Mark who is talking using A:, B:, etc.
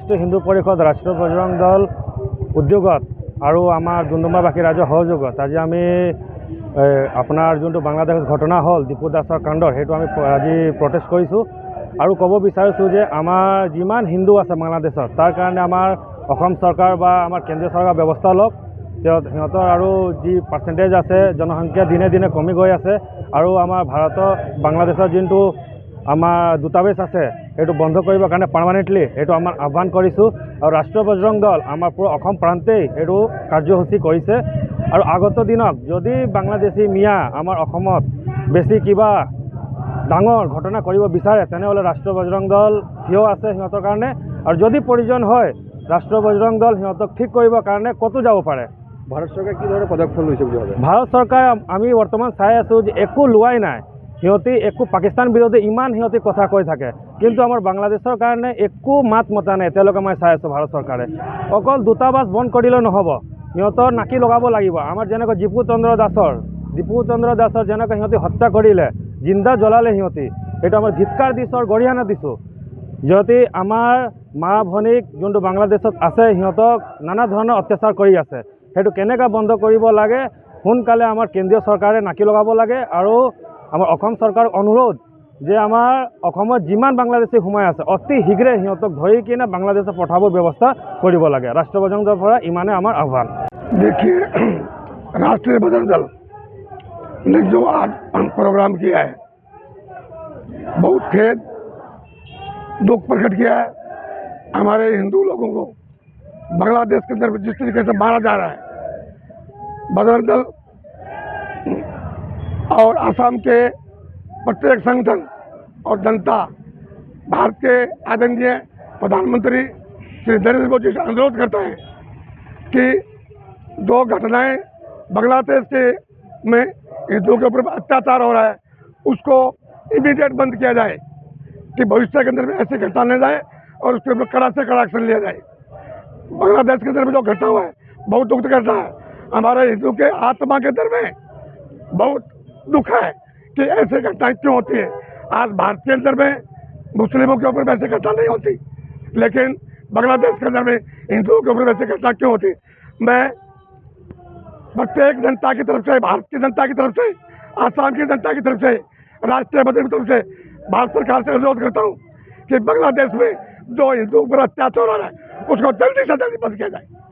A: राष्ट्रीय हिंदू परिषद राष्ट्रीय बजरंग दल उद्योगत और आमार डुमडुमाबासी राज्य सहयोगत आज आम अपनार जो बांग्लादेश घटना हल दीपू दासर कांडर हेतु आम आज प्रटेस्ट करूँ और कब विचारिছোঁ जे आमार जिमान हिंदू आछे बांग्लादेश तार कारण आमार अखम सरकार बा आमार केंद्रीय सरकार व्यवस्था लग सिहतर और जी पार्सेंटेज आछे जनसंख्या दिने दिने कमी गई आछे और आमार भारत बांग्लादेशर जो आमार दूतावास आछे एटू बंध करिबर कारणे पार्मानेंटली एटू आमार आह्वान करिছোঁ और राष्ट्रीय बजरंग दल आमार पूरा अखम प्रान्तेই एटू कार्यसूची करिছে और आगत दिनक जदि बांग्लादेशी मिया आमार अखमत बेसी किबा डाঙर घटना करिब विचारे तेनेह'ले राष्ट्रीय बजरंग दल ठिय आछे सिहतर कारणे और जदि प्रयोजन हय राष्ट्रीय बजरंग दल सिहतक ठीक करिबर कारणे कतो যাব पारे।
B: भारत सरकार कि धৰণৰ पदक्षेप লৈছে বুলি ভাবে?
A: भारत सरकार आमी बर्तमान चाই आছোঁ যে একো লোৱাই নাই সিহঁতি একো পাকিস্তান বিৰোধী ইমান সিহঁতি কথা কৈ থাকে কিন্তু আমাৰ বাংলাদেশৰ কাৰণে একো মাত মতা নাই এতিয়ালৈকে মই চাই আছোঁ। ভাৰত চৰকাৰে অকল দূতাবাস বন্ধ কৰিলে নহ'ব সিহঁতৰ নাকি লগাব লাগিব। আমাৰ যেনেকৈ দীপু চন্দ্ৰ দাসৰ যেনেকৈ সিহঁতি হত্যা কৰিলে জিন্দা জ্বলালে সিহঁতি সেইটো আমাৰ ধিক্কাৰ দিছোঁ আৰু গৰিহণা দিছোঁ। সিহঁতি আমাৰ মা ভনীক যোনটো বাংলাদেশত আছে সিহঁতক নানা ধৰণৰ অত্যাচাৰ কৰি আছে সেইটো কেনেকৈ বন্ধ কৰিব লাগে সোনকালে আমাৰ কেন্দ্ৰীয় চৰকাৰে নাকি লগাব লাগে আৰু आमार अखम सरकार अनुरोध जे आमार अखमत जिमान बांग्लादेशी सोमाय आछे अति शीघ्रे सिहतक धरि किने बांग्लादेश पठाबो व्यवस्था करिब लागे। राष्ट्रीय बजरंग दल पर इमाने आमार आह्वान।
C: देखिए, राष्ट्रीय बजरंग दल ने जो आज प्रोग्राम किया है बहुत खेद दुख प्रकट किया है। हमारे हिंदू लोगों को बांग्लादेश के अंदर जिस तरीके से मारा जा रहा है बजरंग दल और असम के प्रत्येक संगठन और जनता भारत के आदरणीय प्रधानमंत्री श्री नरेंद्र मोदी से अनुरोध करता है कि जो घटनाएं बांग्लादेश के में हिंदुओं के ऊपर अत्याचार हो रहा है उसको इमीडिएट बंद किया जाए कि भविष्य के अंदर में ऐसी घटना न जाए और उसके ऊपर कड़ा से कड़ा एक्शन लिया जाए। बांग्लादेश के अंदर में जो घटना हुआ है बहुत दुख घटना है। हमारे हिंदू के आत्मा के अंदर में बहुत दुख है कि ऐसे घटनाएं क्यों होती है। आज भारत के अंदर में मुस्लिमों के ऊपर वैसे घटना नहीं होती लेकिन बांग्लादेश के अंदर में हिंदुओं के ऊपर वैसे घटना क्यों होती। मैं प्रत्येक जनता की तरफ से भारत की जनता की तरफ से आसाम की जनता की तरफ से राष्ट्रीय बजरंग की तरफ से भारत सरकार से अनुरोध करता हूँ कि बांग्लादेश में जो हिंदुओं पर अत्याचार हो रहा है उसको जल्दी से जल्दी बंद किया जाए।